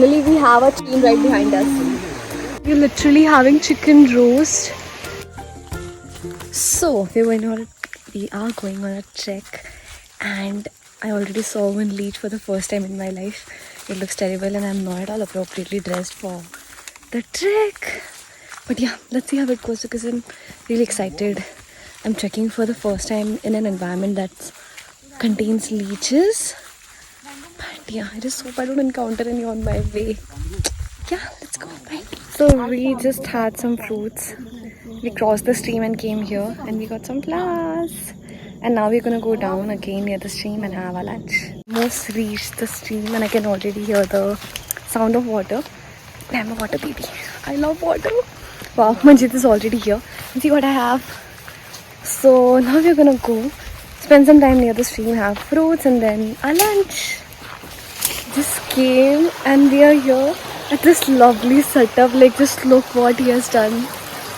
Finally, we have a team right behind us. We're literally having chicken roast. So we are going on a trek, and I already saw one leech for the first time in my life. It looks terrible, and I'm not at all appropriately dressed for the trek. But yeah, let's see how it goes because I'm really excited. I'm trekking for the first time in an environment that contains leeches. But yeah, I just hope I don't encounter any on my way. Yeah, let's go. Bye. So we just had some fruits. We crossed the stream and came here, and we got some flowers. And now we're gonna go down again near the stream and have our lunch. Almost reached the stream, and I can already hear the sound of water. I'm a water baby. I love water. Wow, Manjeet is already here. See what I have. So now we're gonna go spend some time near the stream, have fruits, and then our lunch. Just came and we are here at this lovely setup. Like, just look what he has done.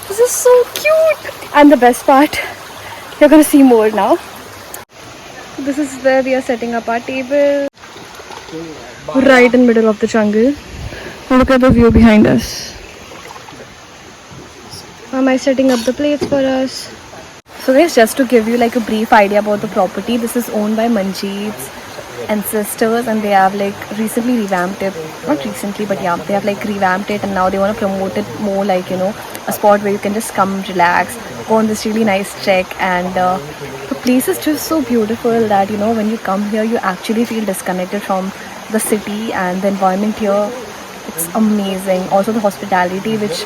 This is so cute. And the best part, you're gonna see more now. This is where we are setting up our table. Right in middle of the jungle. Now look at the view behind us. Am I setting up the plates for us? So guys, just to give you like a brief idea about the property, this is owned by Manjeet's ancestors, and they have like recently revamped it. Not recently, but yeah, they have like revamped it, and now they want to promote it more like, you know, a spot where you can just come relax, go on this really nice trek, and the place is just so beautiful that, you know, when you come here, you actually feel disconnected from the city and the environment here. It's amazing. Also the hospitality, which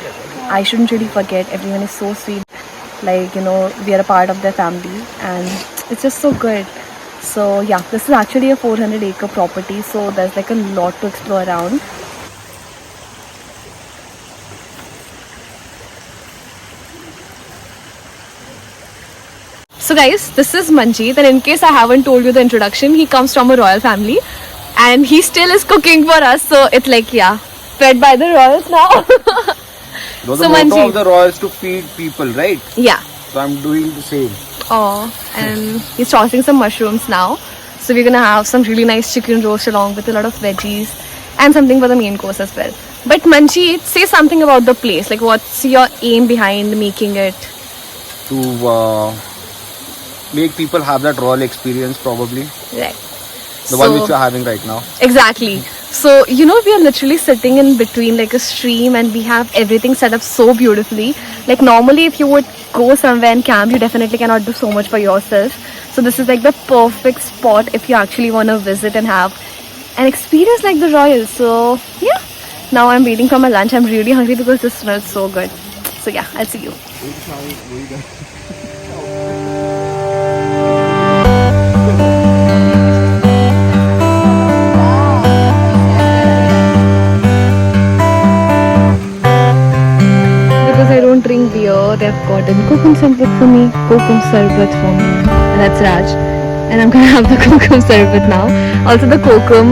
I shouldn't really forget. Everyone is so sweet. Like, you know, we are a part of their family, and it's just so good. So yeah, this is actually a 400-acre property, so there's like a lot to explore around. So guys, this is Manjeet, and in case I haven't told you the introduction, he comes from a royal family, and he still is cooking for us. So it's like, yeah, fed by the royals now. No, the motto of the royals to feed people, right? Yeah. So I'm doing the same. Oh, and he's tossing some mushrooms now. So we're gonna have some really nice chicken roast along with a lot of veggies and something for the main course as well. But Manjeet, say something about the place. Like, what's your aim behind making it? To make people have that royal experience, probably. Right. The one which you're having right now. Exactly. So, you know, we are literally sitting in between like a stream, and we have everything set up so beautifully. Like, normally if you would go somewhere and camp, you definitely cannot do so much for yourself. So this is like the perfect spot if you actually want to visit and have an experience like the royals. So yeah, now I'm waiting for my lunch. I'm really hungry because this smells so good. So yeah, I'll see you. Because I don't drink beer, they've gotten kokum sarbat for me, and that's Raj. And I'm gonna have the kokum sarbat now. Also, the kokum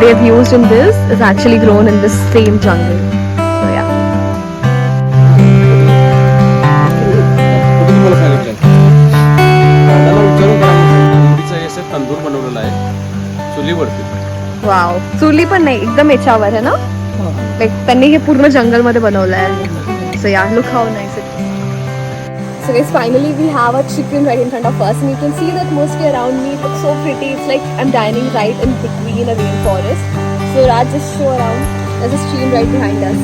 they have used in this is actually grown in this same jungle. So yeah. Wow. चुली पण नाही, एकदम याच्यावर आहे ना? Like त्यांनी हे पूर्ण जंगल मध्ये बनवलं आहे. So yeah, look how nice it is. So guys, finally we have a chicken right in front of us, and you can see the atmosphere around me. It looks so pretty. It's like I'm dining right in between a rainforest. So Raj, just show around. There's a stream right behind us.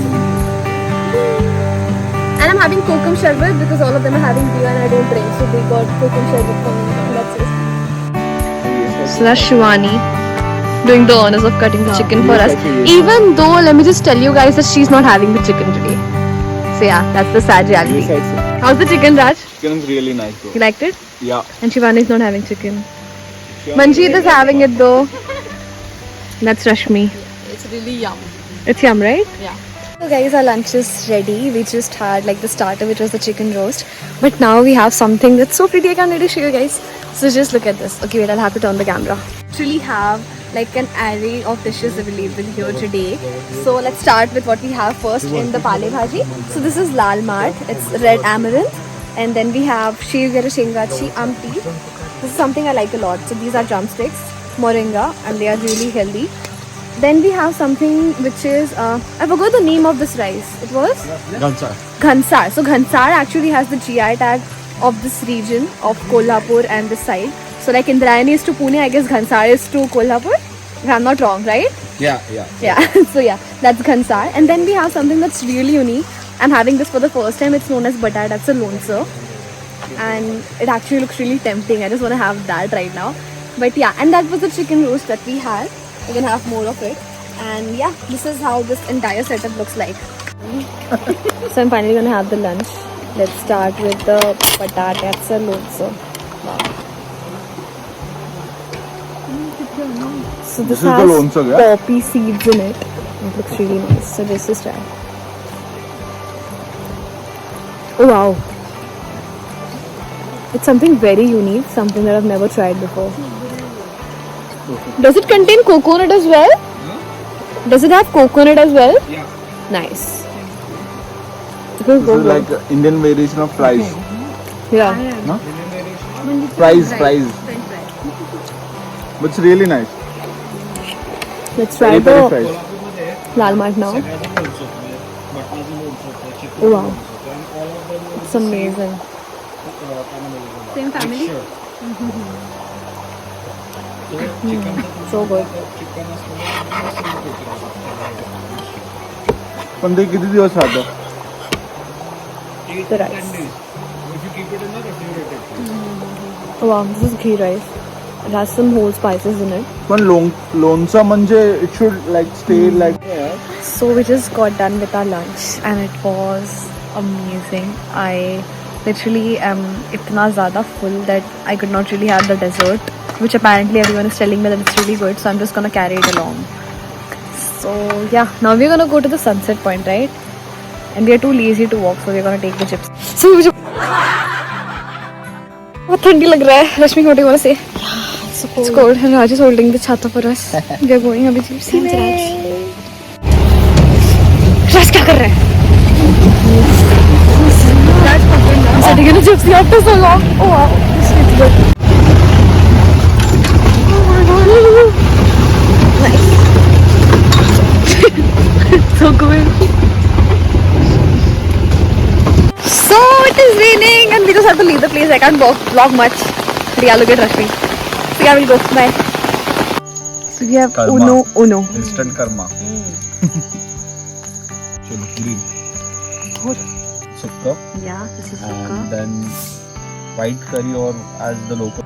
And I'm having kokum sherbet because all of them are having beer and I don't drink. So they got kokum sherbet for me. And that's it. So that's Shivani doing the honors of cutting the chicken for us. Even though, let me just tell you guys that she's not having the chicken today. So yeah, that's the sad reality. How's the chicken, Raj? Chicken is really nice, bro. You liked it? Yeah. And Shivani is not having chicken. Manjeet is having it though. That's Rashmi. It's really yum. It's yum, right? Yeah. So guys, our lunch is ready. We just had like the starter, which was the chicken roast. But now we have something that's so pretty. I can't really show you guys. So just look at this. Okay, wait, I'll have to turn the camera. Actually have like an array of dishes available here today. So let's start with what we have first in the pale bhaji. So this is lal mart. It's red amaranth. And then we have shirgara shengachi amti. This is something I like a lot. So these are drumsticks, moringa, and they are really healthy. Then we have something which is I forgot the name of this rice. It was Ghansar. So Ghansar actually has the GI tag of this region of Kolhapur and this side. So like Indrayani is to Pune, I guess Ghansar is to Kolhapur. If I'm not wrong, right? Yeah. Yeah. So yeah, that's Ghansar. And then we have something that's really unique. I'm having this for the first time. It's known as Batat. That's a lonsa. And it actually looks really tempting. I just want to have that right now. But yeah, and that was the chicken roast that we had. We're gonna have more of it. And yeah, this is how this entire setup looks like. So I'm finally gonna have the lunch. Let's start with the patatya lonsa. Wow. So this is the has lonsa, yeah? poppy seeds in it. It looks really nice. So this is try. Oh wow. It's something very unique, something that I've never tried before. Does it contain coconut as well? Does it have coconut as well? Yeah. Nice. This is like Indian variation of fries. Yeah. No? Fries. But it's really nice. Let's try Peri the fries. lal mat now. Oh wow. It's amazing. Same family? So good. पण ते किती दिवस राहतं? The rice. Oh wow, this is ghee rice. It has some whole spices in it. पण लोणचं म्हणजे it should like stay like So we just got done with our lunch and it was amazing. I literally am itna zyada full that I could not really have the dessert, which apparently everyone is telling me that it's really good, so I'm just gonna carry it along. So yeah, now we're gonna go to the sunset point, right? And we are too lazy to walk, so we're gonna take the chips. So we बहुत ठंडी लग रहा है. Rashmi, what do you want to say? It's cold and Raj is holding the chhata for us. We are going अभी gypsy में. Raj क्या कर रहा है? Sitting in a gypsy after so long. Oh wow, this feels good. Oh my god. Nice. So good. So it is raining and we just have to leave the place. I can't vlog much. But yeah, look at Rashmi. So yeah, we'll go. Bye. So we have Karma. Uno. instant karma. चलो green. Sukka. Yeah, this is And then white curry or as the local